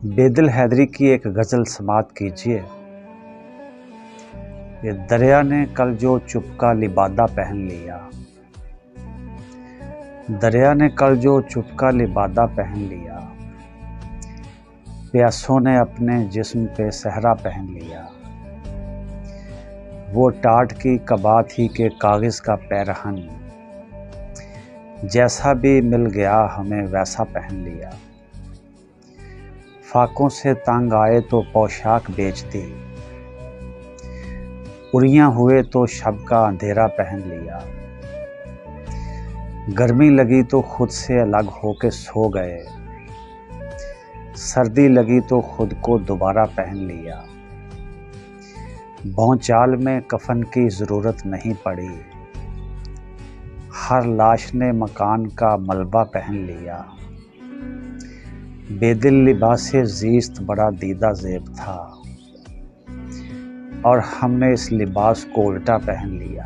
बेदिल हैदरी की एक गज़ल समात कीजिए। ये दरिया ने कल जो चुपका लिबादा पहन लिया, दरिया ने कल जो चुपका लिबादा पहन लिया, प्यासों ने अपने जिस्म पे सहरा पहन लिया। वो टाट की कबा थी के कागज़ का पैरहन, जैसा भी मिल गया हमें वैसा पहन लिया। फाकों से तंग आए तो पोशाक बेच दी, उड़ियाँ हुए तो शब का अंधेरा पहन लिया। गर्मी लगी तो खुद से अलग होके सो गए, सर्दी लगी तो खुद को दोबारा पहन लिया। भौचाल में कफन की ज़रूरत नहीं पड़ी, हर लाश ने मकान का मलबा पहन लिया। बेदिल लिबासे ज़ीस्त बड़ा दीदा ज़ेब था और हमने इस लिबास को उल्टा पहन लिया।